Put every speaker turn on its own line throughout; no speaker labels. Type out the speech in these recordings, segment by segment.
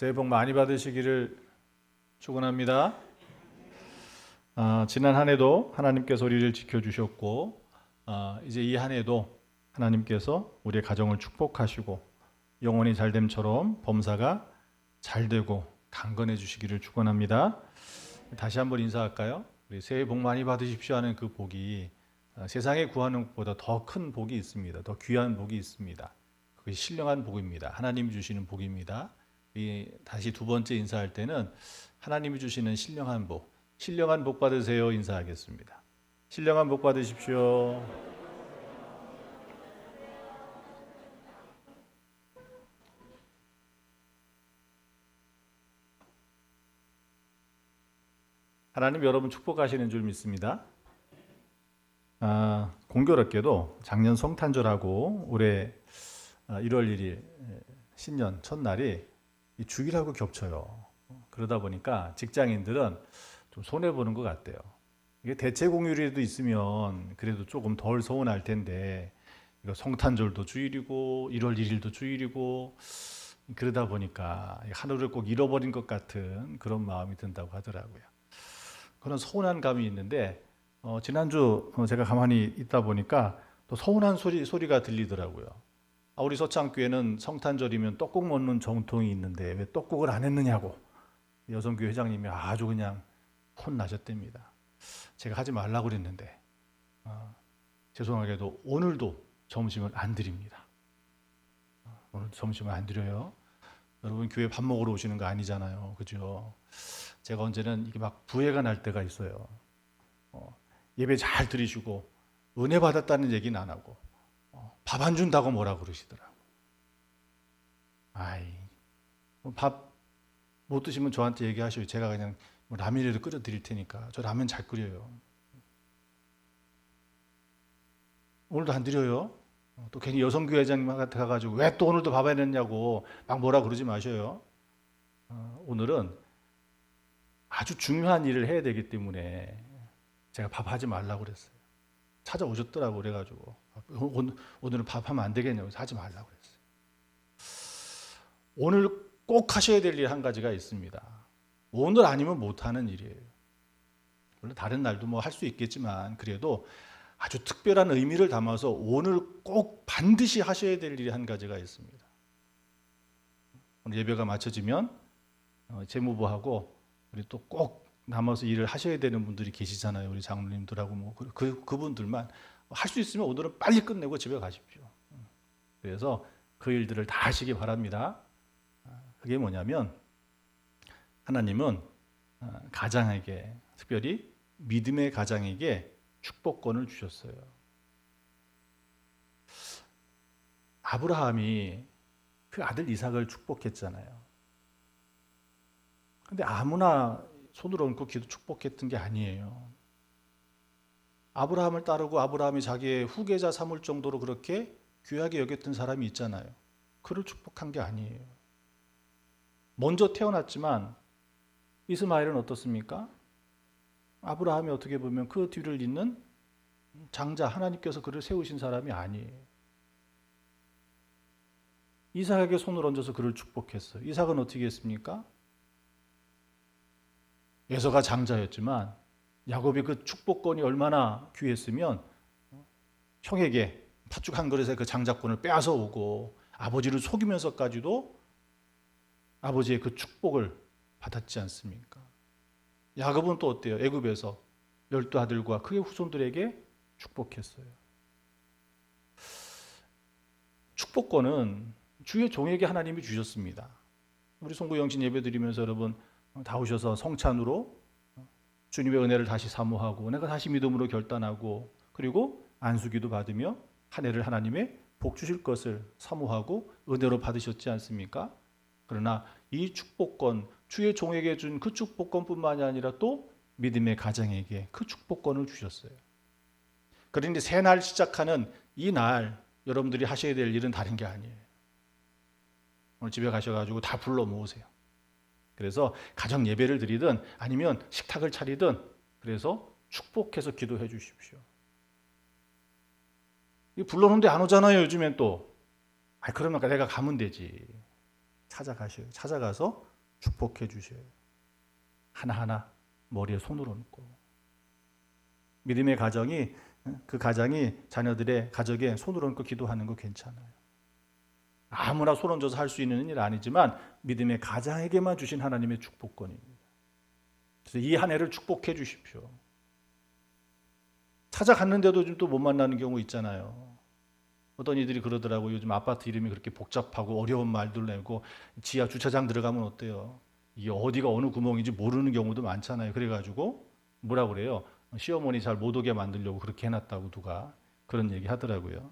새해 복 많이 받으시기를 축원합니다. 지난 한 해도 하나님께서 우리를 지켜주셨고 이제 이 한 해도 하나님께서 우리의 가정을 축복하시고 영혼이 잘됨처럼 범사가 잘되고 강건해 주시기를 축원합니다. 다시 한번 인사할까요? 우리 새해 복 많이 받으십시오 하는 그 복이 세상에 구하는 것보다 더 큰 복이 있습니다. 더 귀한 복이 있습니다. 그게 신령한 복입니다. 하나님이 주시는 복입니다. 다시 두 번째 인사할 때는 하나님이 주시는 신령한 복 받으세요 인사하겠습니다. 신령한 복 받으십시오. 하나님 여러분 축복하시는 줄 믿습니다. 공교롭게도 작년 성탄절하고 올해 1월 1일 신년 첫날이 이 주일하고 겹쳐요. 그러다 보니까 직장인들은 좀 손해보는 것 같대요. 이게 대체 공휴일에도 있으면 그래도 조금 덜 서운할 텐데 이거 성탄절도 주일이고 1월 1일도 주일이고 그러다 보니까 하루를 꼭 잃어버린 것 같은 그런 마음이 든다고 하더라고요. 그런 서운한 감이 있는데 지난주 제가 가만히 있다 보니까 또 서운한 소리가 들리더라고요. 우리 서창교회는 성탄절이면 떡국 먹는 정통이 있는데 왜 떡국을 안 했느냐고 여성교회 회장님이 아주 그냥 혼나셨답니다. 제가 하지 말라고 그랬는데 죄송하게도 오늘도 점심을 안 드립니다. 오늘 점심을 안 드려요. 여러분 교회 밥 먹으러 오시는 거 아니잖아요. 그죠? 제가 언제는 이게 막 부해가 날 때가 있어요. 예배 잘 드리시고 은혜 받았다는 얘기는 안 하고 밥 안 준다고 뭐라 그러시더라고. 밥 못 드시면 저한테 얘기하셔요. 제가 그냥 라면이라도 끓여 드릴 테니까. 저 라면 잘 끓여요. 오늘도 안 드려요. 또 괜히 여성교회 회장 같아 가지고 왜 또 오늘도 밥 안 했냐고 막 뭐라 그러지 마셔요. 오늘은 아주 중요한 일을 해야 되기 때문에 제가 밥 하지 말라고 그랬어요. 찾아오셨더라고 그래가지고 오늘은 밥하면 안 되겠냐고 하지 말라고 그랬어요. 오늘 꼭 하셔야 될 일 한 가지가 있습니다. 오늘 아니면 못하는 일이에요. 물론 다른 날도 뭐 할 수 있겠지만 그래도 아주 특별한 의미를 담아서 오늘 꼭 반드시 하셔야 될 일이 한 가지가 있습니다. 오늘 예배가 마쳐지면 재무부하고 우리 또 꼭 남아서 일을 하셔야 되는 분들이 계시잖아요. 우리 장로님들하고 뭐 그분들만 할 수 있으면 오늘은 빨리 끝내고 집에 가십시오. 그래서 그 일들을 다 하시기 바랍니다. 그게 뭐냐면 하나님은 가장에게 특별히 믿음의 가장에게 축복권을 주셨어요. 아브라함이 그 아들 이삭을 축복했잖아요. 근데 아무나 손을 얹고 기도 축복했던 게 아니에요. 아브라함을 따르고 아브라함이 자기의 후계자 삼을 정도로 그렇게 귀하게 여겼던 사람이 있잖아요. 그를 축복한 게 아니에요. 먼저 태어났지만 이스마엘은 어떻습니까? 아브라함이 어떻게 보면 그 뒤를 잇는 장자, 하나님께서 그를 세우신 사람이 아니에요. 이삭에게 손을 얹어서 그를 축복했어요. 이삭은 어떻게 했습니까? 에서가 장자였지만 야곱이 그 축복권이 얼마나 귀했으면 형에게 팥죽 한 그릇에 그 장자권을 빼앗아 오고 아버지를 속이면서까지도 아버지의 그 축복을 받았지 않습니까? 야곱은 또 어때요? 애굽에서 12아들과 그의 후손들에게 축복했어요. 축복권은 주의 종에게 하나님이 주셨습니다. 우리 송구 영신 예배 드리면서 여러분 다 오셔서 성찬으로 주님의 은혜를 다시 사모하고 내가 다시 믿음으로 결단하고 그리고 안수기도 받으며 한 해를 하나님의 복 주실 것을 사모하고 은혜로 받으셨지 않습니까? 그러나 이 축복권, 주의 종에게 준 그 축복권뿐만이 아니라 또 믿음의 가정에게 그 축복권을 주셨어요. 그런데 새날 시작하는 이 날 여러분들이 하셔야 될 일은 다른 게 아니에요. 오늘 집에 가셔가지고 다 불러 모으세요. 그래서 가정 예배를 드리든 아니면 식탁을 차리든 그래서 축복해서 기도해 주십시오. 불러놓는데 안 오잖아요 요즘엔 또. 그러면 내가 가면 되지. 찾아가셔요. 찾아가서 축복해 주셔요. 하나하나 머리에 손을 얹고. 믿음의 가정이, 그 가장이 자녀들의 가족에 손을 얹고 기도하는 거 괜찮아요. 아무나 손 얹어서 할 수 있는 일 아니지만 믿음의 가장에게만 주신 하나님의 축복권입니다. 그래서 이 한 해를 축복해 주십시오. 찾아갔는데도 좀 또 못 만나는 경우 있잖아요. 어떤 이들이 그러더라고요. 요즘 아파트 이름이 그렇게 복잡하고 어려운 말들 내고 지하 주차장 들어가면 어때요? 이게 어디가 어느 구멍인지 모르는 경우도 많잖아요. 그래가지고 뭐라 그래요? 시어머니 잘 못 오게 만들려고 그렇게 해놨다고 누가 그런 얘기 하더라고요.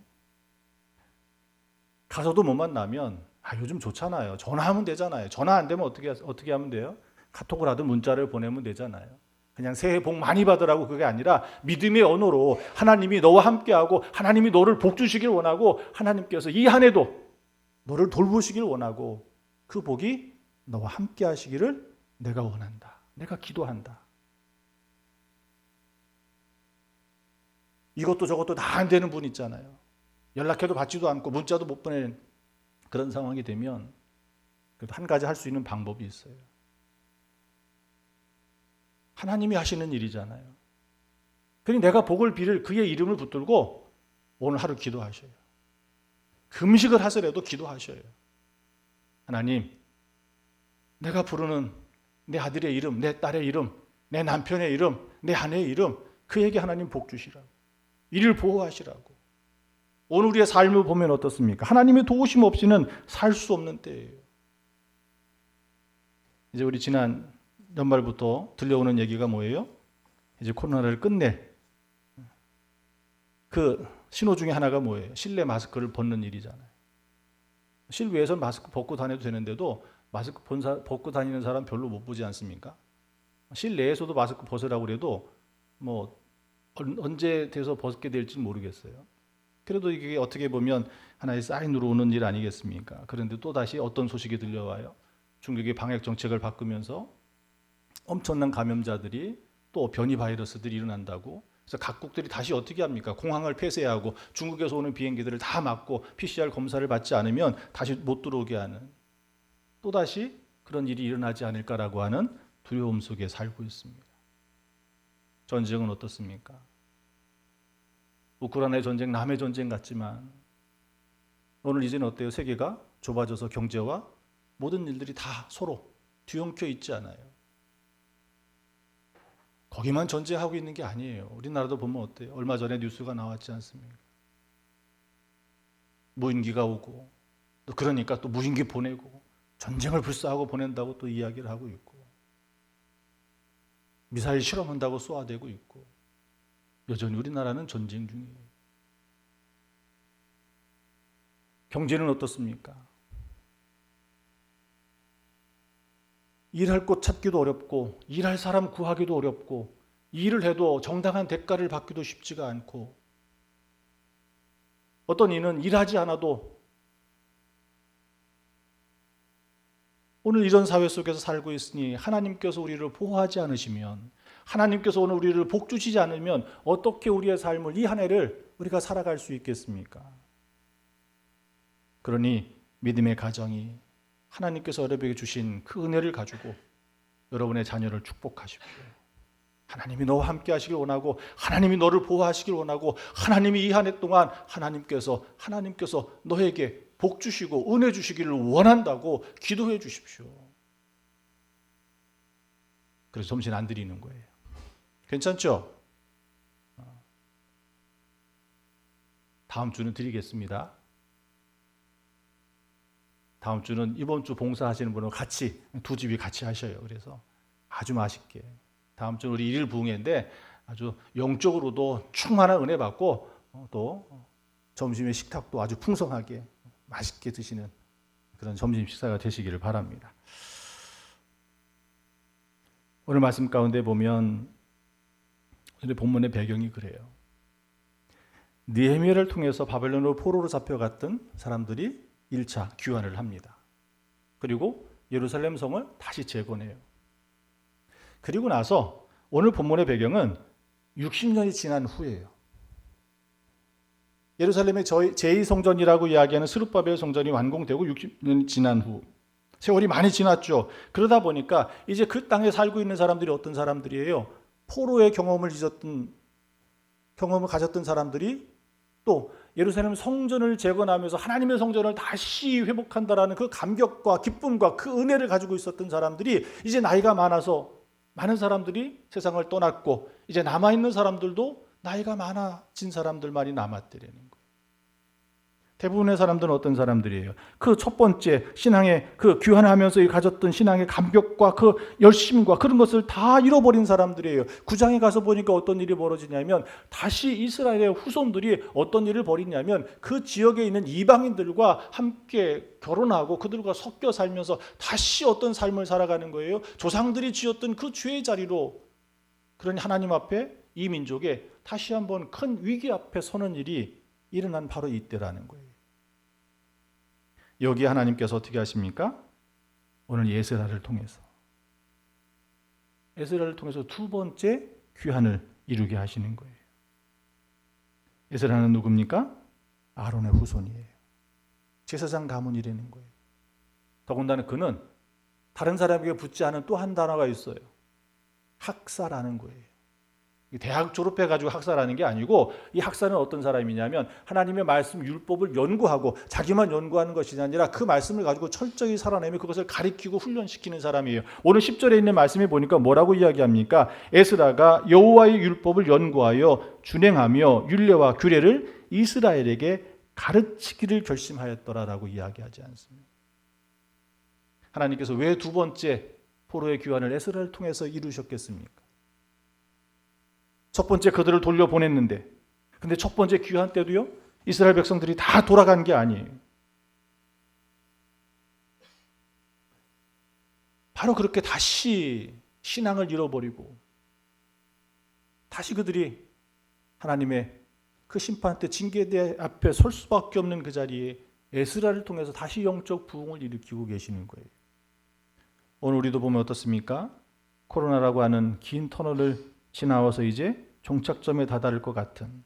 가서도 못 만나면 요즘 좋잖아요. 전화하면 되잖아요. 전화 안 되면 어떻게 하면 돼요? 카톡을 하든 문자를 보내면 되잖아요. 그냥 새해 복 많이 받으라고 그게 아니라 믿음의 언어로 하나님이 너와 함께하고 하나님이 너를 복 주시길 원하고 하나님께서 이 한 해도 너를 돌보시길 원하고 그 복이 너와 함께 하시기를 내가 원한다. 내가 기도한다. 이것도 저것도 다 안 되는 분 있잖아요. 연락해도 받지도 않고 문자도 못 보내는 그런 상황이 되면 그래도 한 가지 할 수 있는 방법이 있어요. 하나님이 하시는 일이잖아요. 그러니 내가 복을 빌을 그의 이름을 붙들고 오늘 하루 기도하셔요. 금식을 하더라도 기도하셔요. 하나님, 내가 부르는 내 아들의 이름, 내 딸의 이름, 내 남편의 이름, 내 아내의 이름, 그에게 하나님 복 주시라고. 이를 보호하시라고. 오늘 우리의 삶을 보면 어떻습니까? 하나님의 도우심 없이는 살 수 없는 때예요. 이제 우리 지난 연말부터 들려오는 얘기가 뭐예요? 이제 코로나를 끝낼 그 신호 중에 하나가 뭐예요? 실내 마스크를 벗는 일이잖아요. 실외에서는 마스크 벗고 다녀도 되는데도 마스크 벗고 다니는 사람 별로 못 보지 않습니까? 실내에서도 마스크 벗으라고 그래도 뭐 언제 돼서 벗게 될지 모르겠어요. 그래도 이게 어떻게 보면 하나의 사인으로 오는 일 아니겠습니까? 그런데 또 다시 어떤 소식이 들려와요? 중국이 방역 정책을 바꾸면서 엄청난 감염자들이 또 변이 바이러스들이 일어난다고. 그래서 각국들이 다시 어떻게 합니까? 공항을 폐쇄하고 중국에서 오는 비행기들을 다 막고 PCR 검사를 받지 않으면 다시 못 들어오게 하는, 또다시 그런 일이 일어나지 않을까라고 하는 두려움 속에 살고 있습니다. 전쟁은 어떻습니까? 우크라이나의 전쟁 남의 전쟁 같지만 오늘 이제는 어때요? 세계가 좁아져서 경제와 모든 일들이 다 서로 뒤엉켜 있지 않아요. 거기만 전쟁하고 있는 게 아니에요. 우리나라도 보면 어때요? 얼마 전에 뉴스가 나왔지 않습니까? 무인기가 오고 또 그러니까 또 무인기 보내고 전쟁을 불사하고 보낸다고 또 이야기를 하고 있고 미사일 실험한다고 쏘아대고 있고 여전히 우리나라는 전쟁 중이에요. 경제는 어떻습니까? 일할 곳 찾기도 어렵고 일할 사람 구하기도 어렵고 일을 해도 정당한 대가를 받기도 쉽지가 않고 어떤 이는 일하지 않아도 오늘 이런 사회 속에서 살고 있으니 하나님께서 우리를 보호하지 않으시면 하나님께서 오늘 우리를 복 주시지 않으면 어떻게 우리의 삶을 이 한 해를 우리가 살아갈 수 있겠습니까? 그러니 믿음의 가정이 하나님께서 여러분에게 주신 그 은혜를 가지고 여러분의 자녀를 축복하십시오. 하나님이 너와 함께 하시길 원하고 하나님이 너를 보호하시길 원하고 하나님이 이 한 해 동안 하나님께서 너에게 복 주시고 은혜 주시기를 원한다고 기도해 주십시오. 그래서 점심 안 드리는 거예요. 괜찮죠? 다음 주는 드리겠습니다. 다음 주는 이번 주 봉사하시는 분하고 같이 두 집이 같이 하셔요. 그래서 아주 맛있게 다음 주 우리 일일 부흥회인데 아주 영적으로도 충만한 은혜 받고 또 점심의 식탁도 아주 풍성하게 맛있게 드시는 그런 점심 식사가 되시기를 바랍니다. 오늘 말씀 가운데 보면 오늘 본문의 배경이 그래요. 느헤미야를 통해서 바벨론으로 포로로 잡혀갔던 사람들이 1차 귀환을 합니다. 그리고 예루살렘 성을 다시 재건해요. 그리고 나서 오늘 본문의 배경은 60년이 지난 후예요. 예루살렘의 제2성전이라고 이야기하는 스룹바벨 성전이 완공되고 60년이 지난 후 세월이 많이 지났죠. 그러다 보니까 이제 그 땅에 살고 있는 사람들이 어떤 사람들이에요? 포로의 경험을 가졌던 사람들이 또 예루살렘 성전을 재건하면서 하나님의 성전을 다시 회복한다라는 그 감격과 기쁨과 그 은혜를 가지고 있었던 사람들이 이제 나이가 많아서 많은 사람들이 세상을 떠났고 이제 남아있는 사람들도 나이가 많아진 사람들만이 남았더라는 거예요. 대부분의 사람들은 어떤 사람들이에요? 그 첫 번째 신앙의 그 귀환하면서 가졌던 신앙의 감격과 그 열심과 그런 것을 다 잃어버린 사람들이에요. 9장에 가서 보니까 어떤 일이 벌어지냐면 다시 이스라엘의 후손들이 어떤 일을 벌이냐면 그 지역에 있는 이방인들과 함께 결혼하고 그들과 섞여 살면서 다시 어떤 삶을 살아가는 거예요. 조상들이 지었던 그 죄의 자리로, 그러니 하나님 앞에 이 민족에 다시 한번 큰 위기 앞에 서는 일이 일어난 바로 이때라는 거예요. 여기 하나님께서 어떻게 하십니까? 오늘 에스라를 통해서 두 번째 귀환을 이루게 하시는 거예요. 에스라는 누굽니까? 아론의 후손이에요. 제사장 가문이라는 거예요. 더군다나 그는 다른 사람에게 붙지 않은 또 한 단어가 있어요. 학사라는 거예요. 대학 졸업해가지고 학사라는 게 아니고 이 학사는 어떤 사람이냐면 하나님의 말씀 율법을 연구하고 자기만 연구하는 것이 아니라 그 말씀을 가지고 철저히 살아내며 그것을 가리키고 훈련시키는 사람이에요. 오늘 10절에 있는 말씀에 보니까 뭐라고 이야기합니까? 에스라가 여호와의 율법을 연구하여 준행하며 율례와 규례를 이스라엘에게 가르치기를 결심하였더라라고 이야기하지 않습니다. 하나님께서 왜 두 번째 포로의 귀환을 에스라를 통해서 이루셨겠습니까? 첫 번째 그들을 돌려보냈는데, 근데 첫 번째 귀환 때도요, 이스라엘 백성들이 다 돌아간 게 아니에요. 바로 그렇게 다시 신앙을 잃어버리고 다시 그들이 하나님의 그 심판 때 징계대 앞에 설 수밖에 없는 그 자리에 에스라를 통해서 다시 영적 부흥을 일으키고 계시는 거예요. 오늘 우리도 보면 어떻습니까? 코로나라고 하는 긴 터널을 지나와서 이제 종착점에 다다를 것 같은,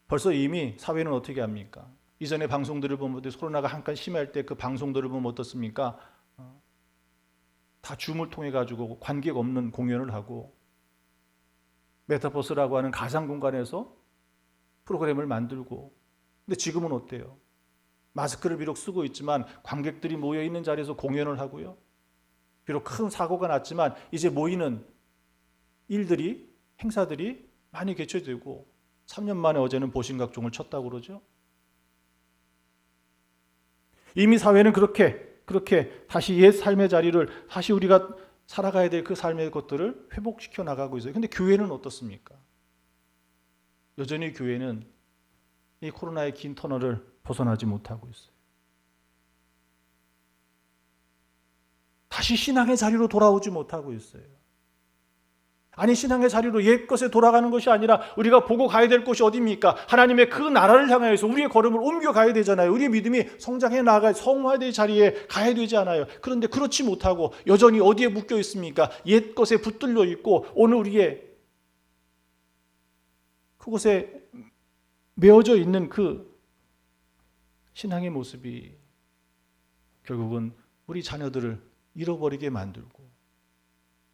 벌써 이미 사회는 어떻게 합니까? 이전에 방송들을 보면 코로나가 한칸 심할 때 그 방송들을 보면 어떻습니까? 다 줌을 통해 가지고 관객 없는 공연을 하고 메타버스라고 하는 가상 공간에서 프로그램을 만들고, 근데 지금은 어때요? 마스크를 비록 쓰고 있지만 관객들이 모여 있는 자리에서 공연을 하고요. 비록 큰 사고가 났지만 이제 모이는 일들이, 행사들이 많이 개최되고 3년 만에 어제는 보신각종을 쳤다고 그러죠. 이미 사회는 그렇게 다시 옛 삶의 자리를, 다시 우리가 살아가야 될 그 삶의 것들을 회복시켜 나가고 있어요. 근데 교회는 어떻습니까? 여전히 교회는 이 코로나의 긴 터널을 벗어나지 못하고 있어요. 다시 신앙의 자리로 돌아오지 못하고 있어요. 아니, 신앙의 자리로 옛것에 돌아가는 것이 아니라 우리가 보고 가야 될 곳이 어디입니까? 하나님의 그 나라를 향해서 우리의 걸음을 옮겨가야 되잖아요. 우리의 믿음이 성장해 나가야, 성화될 자리에 가야 되지 않아요. 그런데 그렇지 못하고 여전히 어디에 묶여 있습니까? 옛것에 붙들려 있고 오늘 우리의 그곳에 메어져 있는 그 신앙의 모습이 결국은 우리 자녀들을 잃어버리게 만들고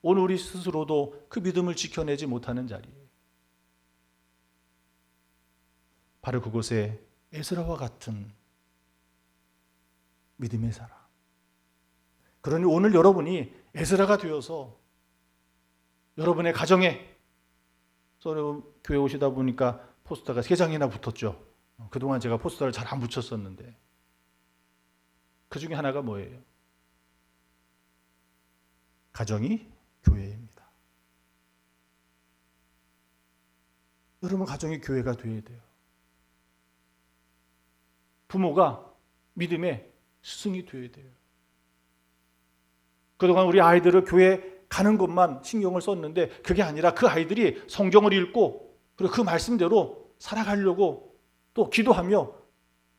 오늘 우리 스스로도 그 믿음을 지켜내지 못하는 자리에, 바로 그곳에 에스라와 같은 믿음의 사람. 그러니 오늘 여러분이 에스라가 되어서 여러분의 가정에, 교회 오시다 보니까 포스터가 3장이나 붙었죠. 그동안 제가 포스터를 잘 안 붙였었는데 그 중에 하나가 뭐예요? 가정이 교회입니다. 여러분 가정이 교회가 되어야 돼요. 부모가 믿음의 스승이 되어야 돼요. 그동안 우리 아이들을 교회 가는 것만 신경을 썼는데 그게 아니라 그 아이들이 성경을 읽고 그리고 그 말씀대로 살아가려고 또 기도하며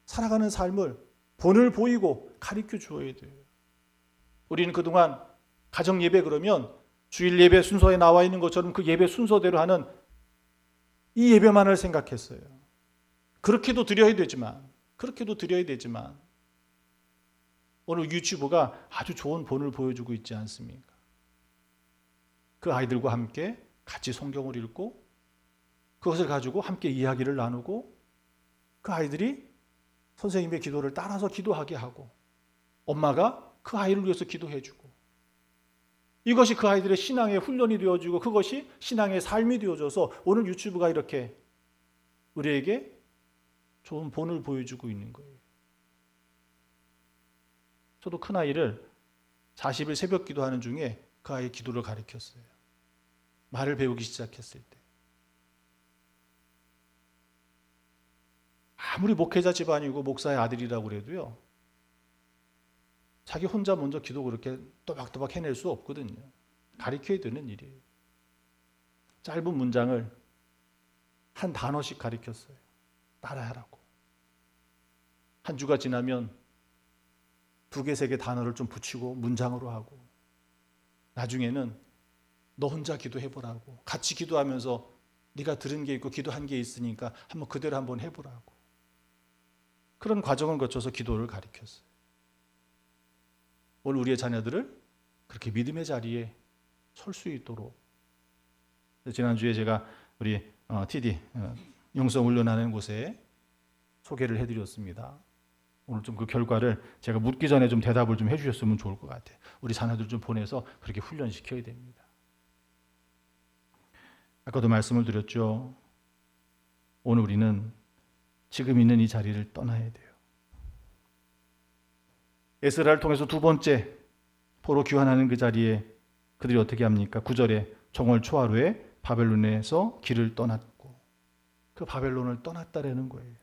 살아가는 삶을 본을 보이고 가르쳐 주어야 돼요. 우리는 그동안 가정 예배 그러면 주일 예배 순서에 나와 있는 것처럼 그 예배 순서대로 하는 이 예배만을 생각했어요. 그렇게도 드려야 되지만 오늘 유튜브가 아주 좋은 본을 보여주고 있지 않습니까? 그 아이들과 함께 같이 성경을 읽고 그것을 가지고 함께 이야기를 나누고 그 아이들이 선생님의 기도를 따라서 기도하게 하고 엄마가 그 아이를 위해서 기도해주고 이것이 그 아이들의 신앙의 훈련이 되어주고 그것이 신앙의 삶이 되어져서 오늘 유튜브가 이렇게 우리에게 좋은 본을 보여주고 있는 거예요. 저도 큰아이를 40일 새벽 기도하는 중에 그 아이의 기도를 가르쳤어요. 말을 배우기 시작했을 때. 아무리 목회자 집안이고 목사의 아들이라고 그래도요. 자기 혼자 먼저 기도 그렇게 또박또박 해낼 수 없거든요. 가르쳐야 되는 일이에요. 짧은 문장을 한 단어씩 가르쳤어요. 따라하라고. 한 주가 지나면 2개, 3개 단어를 좀 붙이고 문장으로 하고 나중에는 너 혼자 기도해보라고 같이 기도하면서 네가 들은 게 있고 기도한 게 있으니까 한번 그대로 한번 해보라고 그런 과정을 거쳐서 기도를 가르쳤어요. 오늘 우리의 자녀들을 그렇게 믿음의 자리에 설 수 있도록 지난주에 제가 우리 TD 영성 훈련하는 곳에 소개를 해드렸습니다. 오늘 좀 그 결과를 제가 묻기 전에 좀 대답을 좀 해주셨으면 좋을 것 같아요. 우리 자녀들 좀 보내서 그렇게 훈련시켜야 됩니다. 아까도 말씀을 드렸죠. 오늘 우리는 지금 있는 이 자리를 떠나야 돼요. 에스라를 통해서 2번째 포로 귀환하는 그 자리에 그들이 어떻게 합니까? 9절에 정월 초하루에 바벨론에서 길을 떠났고 그 바벨론을 떠났다라는 거예요.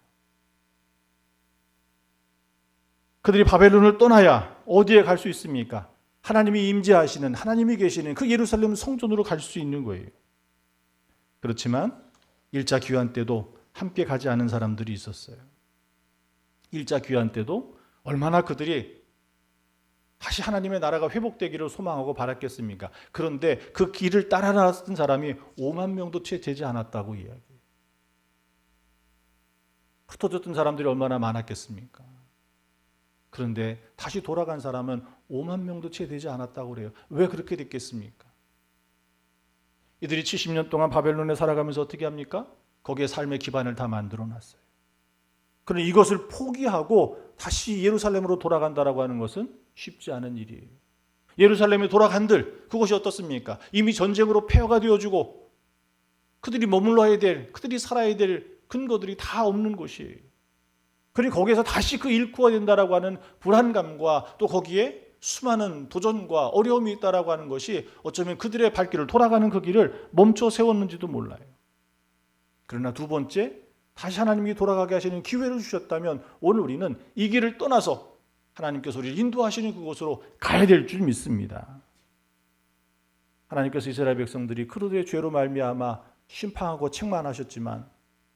그들이 바벨론을 떠나야 어디에 갈 수 있습니까? 하나님이 임재하시는 하나님이 계시는 그 예루살렘 성전으로 갈 수 있는 거예요. 그렇지만 1차 귀환 때도 함께 가지 않은 사람들이 있었어요. 1차 귀환 때도 얼마나 그들이 다시 하나님의 나라가 회복되기를 소망하고 바랐겠습니까? 그런데 그 길을 따라 나섰던 사람이 5만 명도 채 되지 않았다고 이야기해요. 흩어졌던 사람들이 얼마나 많았겠습니까? 그런데 다시 돌아간 사람은 5만 명도 채 되지 않았다고 그래요. 왜 그렇게 됐겠습니까? 이들이 70년 동안 바벨론에 살아가면서 어떻게 합니까? 거기에 삶의 기반을 다 만들어 놨어요. 그런데 이것을 포기하고 다시 예루살렘으로 돌아간다라고 하는 것은 쉽지 않은 일이에요. 예루살렘에 돌아간들 그것이 어떻습니까? 이미 전쟁으로 폐허가 되어주고 그들이 머물러야 될, 그들이 살아야 될 근거들이 다 없는 곳이에요. 그리고 거기에서 다시 그 일구어야 된다라고 하는 불안감과 또 거기에 수많은 도전과 어려움이 있다라고 하는 것이 어쩌면 그들의 발길을 돌아가는 그 길을 멈춰 세웠는지도 몰라요. 그러나 2번째 다시 하나님이 돌아가게 하시는 기회를 주셨다면 오늘 우리는 이 길을 떠나서 하나님께서 우리를 인도하시는 그곳으로 가야 될 줄 믿습니다. 하나님께서 이스라엘 백성들이 그들의 죄로 말미암아 심판하고 책망하셨지만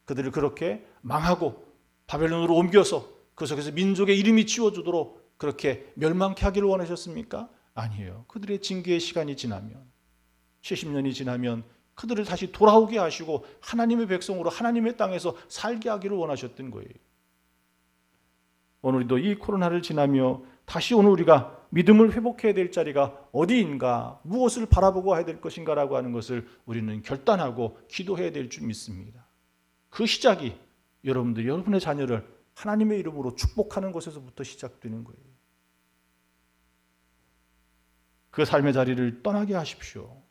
그들을 그렇게 망하고 바벨론으로 옮겨서 그 속에서 민족의 이름이 지워지도록 그렇게 멸망케 하기를 원하셨습니까? 아니에요. 그들의 징계의 시간이 지나면 70년이 지나면 그들을 다시 돌아오게 하시고 하나님의 백성으로 하나님의 땅에서 살게 하기를 원하셨던 거예요. 오늘도 이 코로나를 지나며 다시 오늘 우리가 믿음을 회복해야 될 자리가 어디인가, 무엇을 바라보고 해야 될 것인가라고 하는 것을 우리는 결단하고 기도해야 될 줄 믿습니다. 그 시작이 여러분들이 여러분의 자녀를 하나님의 이름으로 축복하는 것에서부터 시작되는 거예요. 그 삶의 자리를 떠나게 하십시오.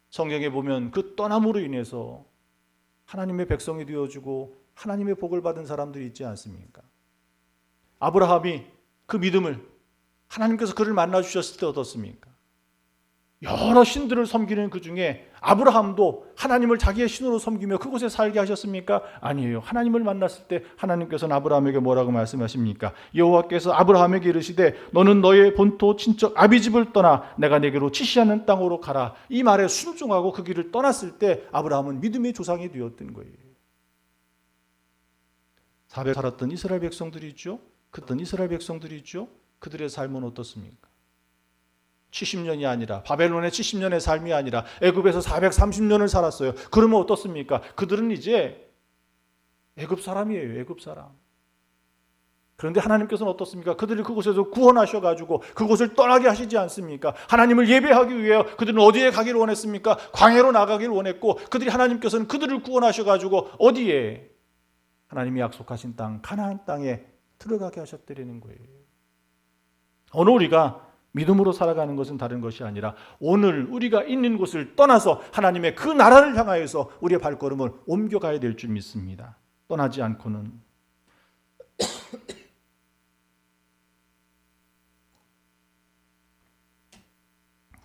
성경에 보면 그 떠남으로 인해서 하나님의 백성이 되어주고 하나님의 복을 받은 사람들이 있지 않습니까? 아브라함이 그 믿음을 하나님께서 그를 만나 주셨을 때 어떻습니까? 여러 신들을 섬기는 그 중에 아브라함도 하나님을 자기의 신으로 섬기며 그곳에 살게 하셨습니까? 아니에요. 하나님을 만났을 때 하나님께서는 아브라함에게 뭐라고 말씀하십니까? 여호와께서 아브라함에게 이르시되 너는 너의 본토 친척 아비집을 떠나 내가 내게로 지시하는 땅으로 가라. 이 말에 순종하고 그 길을 떠났을 때 아브라함은 믿음의 조상이 되었던 거예요. 400 살았던 이스라엘 백성들이 있죠. 그랬던 이스라엘 백성들이 있죠. 그들의 삶은 어떻습니까? 70년이 아니라 바벨론의 70년의 삶이 아니라 애굽에서 430년을 살았어요. 그러면 어떻습니까? 그들은 이제 애굽 사람이에요. 애굽 사람. 그런데 하나님께서는 어떻습니까? 그들을 그곳에서 구원하셔가지고 그곳을 떠나게 하시지 않습니까? 하나님을 예배하기 위해 그들은 어디에 가기를 원했습니까? 광야로 나가기를 원했고, 그들이 하나님께서는 그들을 구원하셔가지고 어디에? 하나님이 약속하신 땅, 가나안 땅에 들어가게 하셨다는 거예요. 오늘 우리가 믿음으로 살아가는 것은 다른 것이 아니라 오늘 우리가 있는 곳을 떠나서 하나님의 그 나라를 향하여서 우리의 발걸음을 옮겨가야 될 줄 믿습니다. 떠나지 않고는.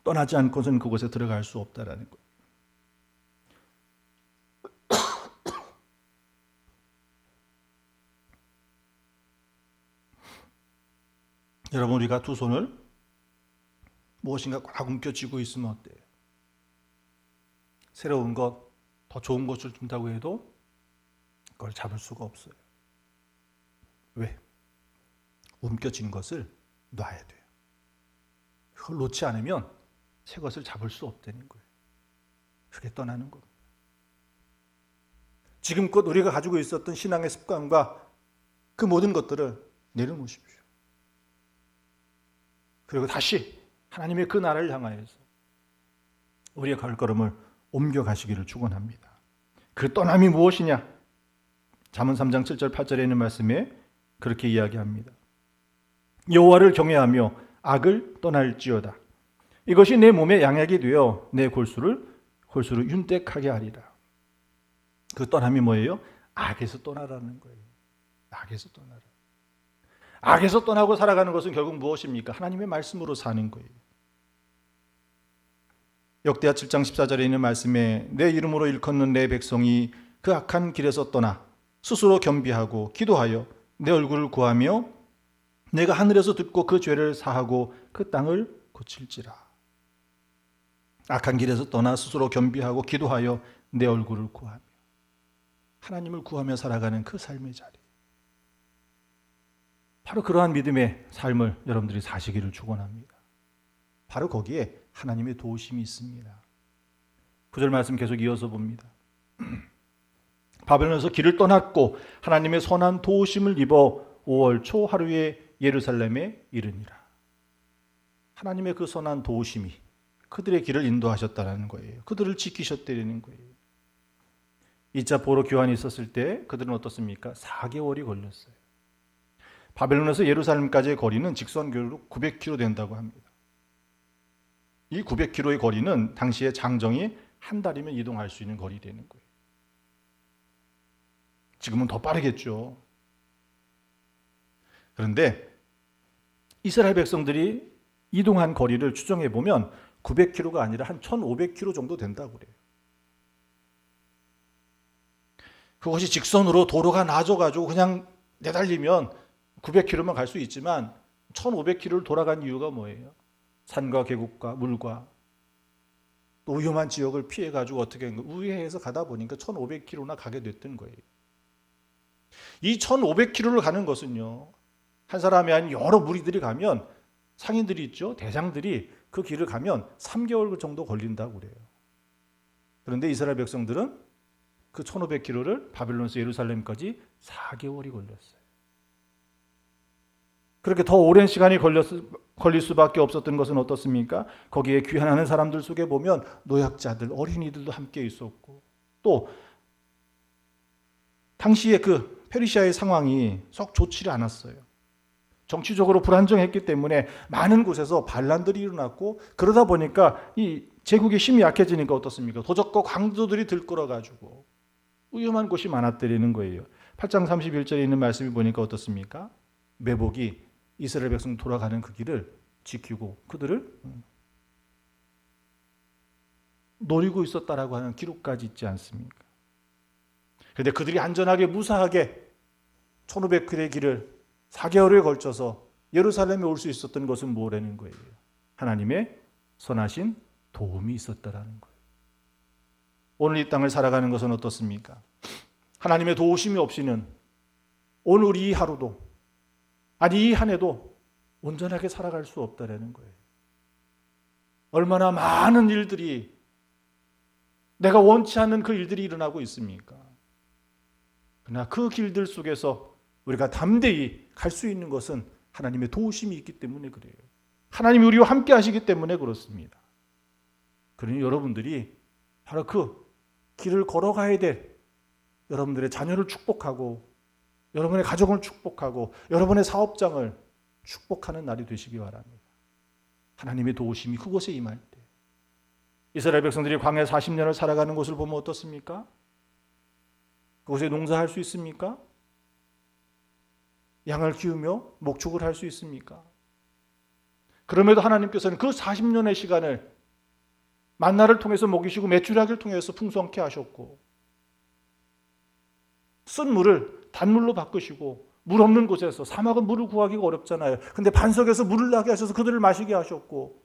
떠나지 않고서는 그곳에 들어갈 수 없다라는 거예요. 여러분, 우리가 두 손을 무엇인가 꽉 움켜쥐고 있으면 어때요? 새로운 것, 더 좋은 것을 준다고 해도 그걸 잡을 수가 없어요. 왜? 움켜쥔 것을 놔야 돼요. 그걸 놓지 않으면 새 것을 잡을 수 없다는 거예요. 그게 떠나는 겁니다. 지금껏 우리가 가지고 있었던 신앙의 습관과 그 모든 것들을 내려놓으십시오. 그리고 다시 하나님의 그 나라를 향하여서 우리의 발걸음을 옮겨가시기를 축원합니다. 그 떠남이 무엇이냐? 잠언 3장 7절 8절에 있는 말씀에 그렇게 이야기합니다. 여호와를 경외하며 악을 떠날지어다. 이것이 내 몸에 양약이 되어 내 골수를 윤택하게 하리라. 그 떠남이 뭐예요? 악에서 떠나라는 거예요. 악에서 떠나라. 악에서 떠나고 살아가는 것은 결국 무엇입니까? 하나님의 말씀으로 사는 거예요. 역대하 7장 14절에 있는 말씀에 내 이름으로 일컫는 내 백성이 그 악한 길에서 떠나 스스로 겸비하고 기도하여 내 얼굴을 구하며 내가 하늘에서 듣고 그 죄를 사하고 그 땅을 고칠지라. 악한 길에서 떠나 스스로 겸비하고 기도하여 내 얼굴을 구하며, 하나님을 구하며 살아가는 그 삶의 자리, 바로 그러한 믿음의 삶을 여러분들이 사시기를 축원합니다. 바로 거기에 하나님의 도우심이 있습니다. 9절 말씀 계속 이어서 봅니다. 바벨론에서 길을 떠났고 하나님의 선한 도우심을 입어 5월 초 하루에 예루살렘에 이르니라. 하나님의 그 선한 도우심이 그들의 길을 인도하셨다는 거예요. 그들을 지키셨다는 거예요. 2차 포로 교환이 있었을 때 그들은 어떻습니까? 4개월이 걸렸어요. 바벨론에서 예루살렘까지의 거리는 직선교로 900km 된다고 합니다. 이 900km의 거리는 당시에 장정이 한 달이면 이동할 수 있는 거리 되는 거예요. 지금은 더 빠르겠죠. 그런데 이스라엘 백성들이 이동한 거리를 추정해 보면 900km가 아니라 한 1500km 정도 된다고 그래요. 그것이 직선으로 도로가 나아져가지고 그냥 내달리면 900km만 갈 수 있지만 1500km를 돌아간 이유가 뭐예요? 산과 계곡과 물과 또 위험한 지역을 피해가지고 어떻게 우회해서 가다 보니까 1500km나 가게 됐던 거예요. 이 1500km를 가는 것은요, 한 사람이 아닌 여러 무리들이 가면, 상인들이 있죠, 대장들이 그 길을 가면 3개월 정도 걸린다고 그래요. 그런데 이스라엘 백성들은 그 1500km를 바벨론에서 예루살렘까지 4개월이 걸렸어요. 그렇게 더 오랜 시간이 걸릴 수밖에 없었던 것은 어떻습니까? 거기에 귀환하는 사람들 속에 보면 노약자들, 어린이들도 함께 있었고, 또 당시에 그 페르시아의 상황이 썩 좋지를 않았어요. 정치적으로 불안정했기 때문에 많은 곳에서 반란들이 일어났고, 그러다 보니까 이 제국의 힘이 약해지니까 어떻습니까? 도적과 강도들이 들끓어가지고 위험한 곳이 많았다는 거예요. 8장 31절에 있는 말씀이 보니까 어떻습니까? 매복이 이스라엘 백성 돌아가는 그 길을 지키고 그들을 노리고 있었다라고 하는 기록까지 있지 않습니까? 그런데 그들이 안전하게 무사하게 1500km의 길을 4개월에 걸쳐서 예루살렘에 올 수 있었던 것은 뭐라는 거예요? 하나님의 선하신 도움이 있었다라는 거예요. 오늘 이 땅을 살아가는 것은 어떻습니까? 하나님의 도우심이 없이는 오늘 이 하루도, 아니 이 한 해도 온전하게 살아갈 수 없다라는 거예요. 얼마나 많은 일들이, 내가 원치 않는 그 일들이 일어나고 있습니까? 그러나 그 길들 속에서 우리가 담대히 갈 수 있는 것은 하나님의 도우심이 있기 때문에 그래요. 하나님이 우리와 함께 하시기 때문에 그렇습니다. 그러니 여러분들이 바로 그 길을 걸어가야 될 여러분들의 자녀를 축복하고 여러분의 가족을 축복하고 여러분의 사업장을 축복하는 날이 되시기 바랍니다. 하나님의 도우심이 그곳에 임할 때 이스라엘 백성들이 광야 40년을 살아가는 곳을 보면 어떻습니까? 그곳에 농사할 수 있습니까? 양을 키우며 목축을 할 수 있습니까? 그럼에도 하나님께서는 그 40년의 시간을 만나를 통해서 먹이시고 메추라기를 통해서 풍성케 하셨고 쓴 물을 단물로 바꾸시고 물 없는 곳에서 사막은 물을 구하기가 어렵잖아요. 근데 반석에서 물을 나게 하셔서 그들을 마시게 하셨고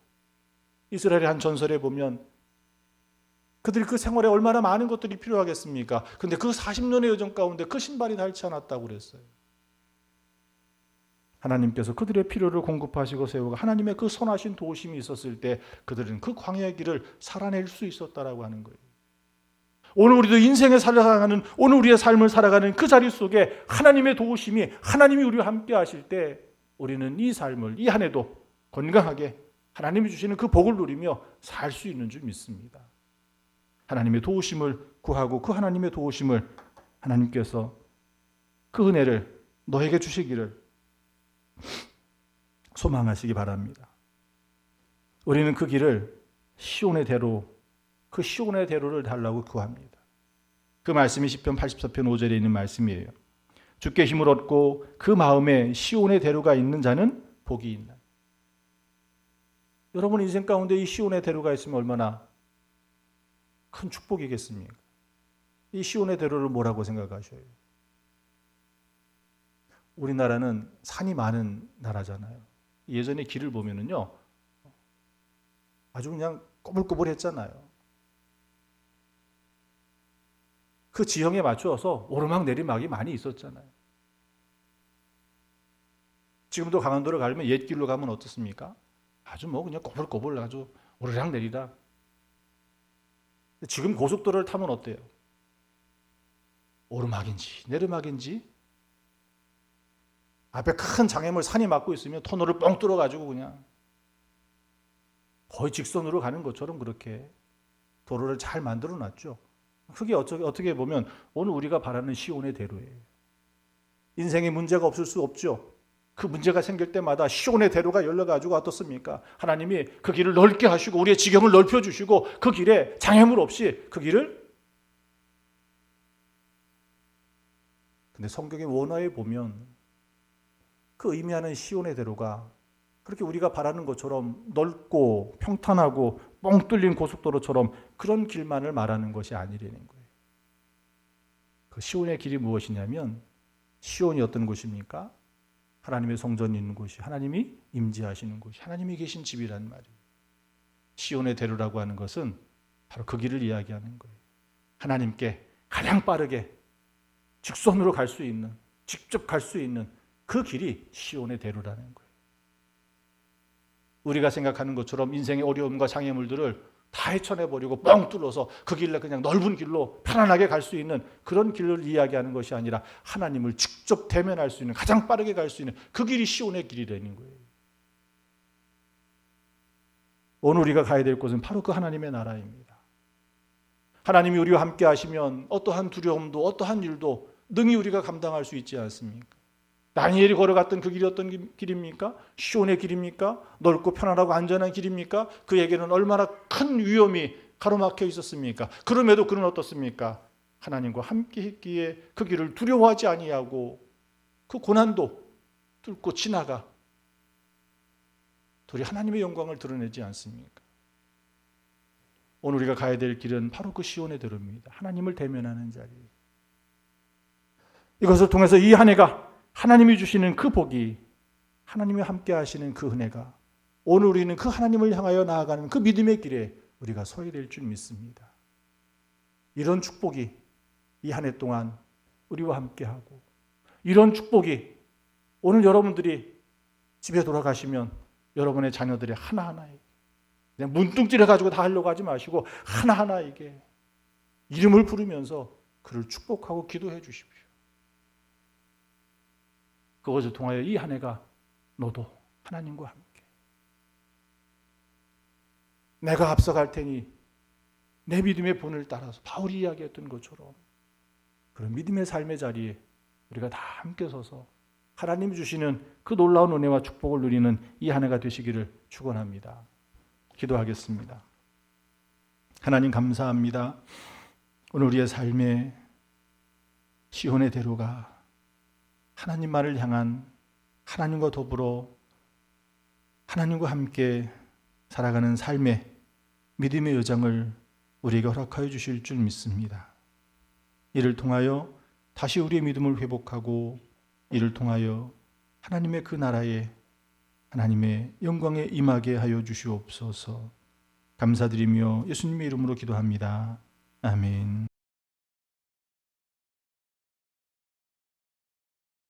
이스라엘의 한 전설에 보면 그들이 그 생활에 얼마나 많은 것들이 필요하겠습니까? 근데 그 40년의 여정 가운데 그 신발이 닳지 않았다고 그랬어요. 하나님께서 그들의 필요를 공급하시고 세우고 하나님의 그 선하신 도우심이 있었을 때 그들은 그 광야의 길을 살아낼 수 있었다라고 하는 거예요. 오늘 우리도 인생에 살아가는 오늘 우리의 삶을 살아가는 그 자리 속에 하나님의 도우심이 하나님이 우리와 함께 하실 때 우리는 이 삶을 이 한 해도 건강하게 하나님이 주시는 그 복을 누리며 살 수 있는 줄 믿습니다. 하나님의 도우심을 구하고 그 하나님의 도우심을 하나님께서 그 은혜를 너에게 주시기를 소망하시기 바랍니다. 우리는 그 길을 시온의 대로 그 시온의 대로를 달라고 구합니다. 그 말씀이 시편 84편 5절에 있는 말씀이에요. 주께 힘을 얻고 그 마음에 시온의 대로가 있는 자는 복이 있나. 여러분 인생 가운데 이 시온의 대로가 있으면 얼마나 큰 축복이겠습니까? 이 시온의 대로를 뭐라고 생각하셔요? 우리나라는 산이 많은 나라잖아요. 예전에 길을 보면은요, 아주 그냥 꼬불꼬불했잖아요. 그 지형에 맞추어서 오르막 내리막이 많이 있었잖아요. 지금도 강원도를 가려면 옛 길로 가면 어떻습니까? 아주 뭐 그냥 꼬불꼬불 아주 오르락 내리락. 지금 고속도로를 타면 어때요? 오르막인지 내리막인지 앞에 큰 장애물 산이 막고 있으면 터널을 뻥 뚫어가지고 그냥 거의 직선으로 가는 것처럼 그렇게 도로를 잘 만들어 놨죠. 그게 어떻게 보면 오늘 우리가 바라는 시온의 대로예요. 인생에 문제가 없을 수 없죠. 그 문제가 생길 때마다 시온의 대로가 열려가지고 어떻습니까? 하나님이 그 길을 넓게 하시고 우리의 지경을 넓혀주시고 그 길에 장애물 없이 그 길을. 근데 성경의 원어에 보면 그 의미하는 시온의 대로가 그렇게 우리가 바라는 것처럼 넓고 평탄하고 뻥 뚫린 고속도로처럼 그런 길만을 말하는 것이 아니라는 거예요. 그 시온의 길이 무엇이냐면 시온이 어떤 곳입니까? 하나님의 성전이 있는 곳이 하나님이 임재하시는 곳이 하나님이 계신 집이란 말이에요. 시온의 대로라고 하는 것은 바로 그 길을 이야기하는 거예요. 하나님께 가장 빠르게 직선으로 갈 수 있는 직접 갈 수 있는 그 길이 시온의 대로라는 거예요. 우리가 생각하는 것처럼 인생의 어려움과 장애물들을 다 헤쳐내버리고 뻥 뚫어서 그 길로 그냥 넓은 길로 편안하게 갈 수 있는 그런 길을 이야기하는 것이 아니라 하나님을 직접 대면할 수 있는 가장 빠르게 갈 수 있는 그 길이 시온의 길이라는 거예요. 오늘 우리가 가야 될 곳은 바로 그 하나님의 나라입니다. 하나님이 우리와 함께 하시면 어떠한 두려움도 어떠한 일도 능히 우리가 감당할 수 있지 않습니까? 다니엘이 걸어갔던 그 길이 어떤 길입니까? 시온의 길입니까? 넓고 편안하고 안전한 길입니까? 그에게는 얼마나 큰 위험이 가로막혀 있었습니까? 그럼에도 그는 어떻습니까? 하나님과 함께 했기에 그 길을 두려워하지 아니하고 그 고난도 뚫고 지나가 도리 하나님의 영광을 드러내지 않습니까? 오늘 우리가 가야 될 길은 바로 그 시온의 대로입니다. 하나님을 대면하는 자리. 이것을 통해서 이 한 해가 하나님이 주시는 그 복이 하나님이 함께 하시는 그 은혜가 오늘 우리는 그 하나님을 향하여 나아가는 그 믿음의 길에 우리가 서야 될 줄 믿습니다. 이런 축복이 이 한 해 동안 우리와 함께하고 이런 축복이 오늘 여러분들이 집에 돌아가시면 여러분의 자녀들이 하나하나에게 그냥 문둥질해가지고 다 하려고 하지 마시고 하나하나에게 이름을 부르면서 그를 축복하고 기도해 주십시오. 그것을 통하여 이 한 해가 너도 하나님과 함께 내가 앞서갈 테니 내 믿음의 본을 따라서 바울이 이야기했던 것처럼 그런 믿음의 삶의 자리에 우리가 다 함께 서서 하나님이 주시는 그 놀라운 은혜와 축복을 누리는 이 한 해가 되시기를 축원합니다. 기도하겠습니다. 하나님 감사합니다. 오늘 우리의 삶에 시온의 대로가 하나님만을 향한 하나님과 더불어 하나님과 함께 살아가는 삶의 믿음의 여정을 우리에게 허락하여 주실 줄 믿습니다. 이를 통하여 다시 우리의 믿음을 회복하고 이를 통하여 하나님의 그 나라에 하나님의 영광에 임하게 하여 주시옵소서. 감사드리며 예수님의 이름으로 기도합니다. 아멘.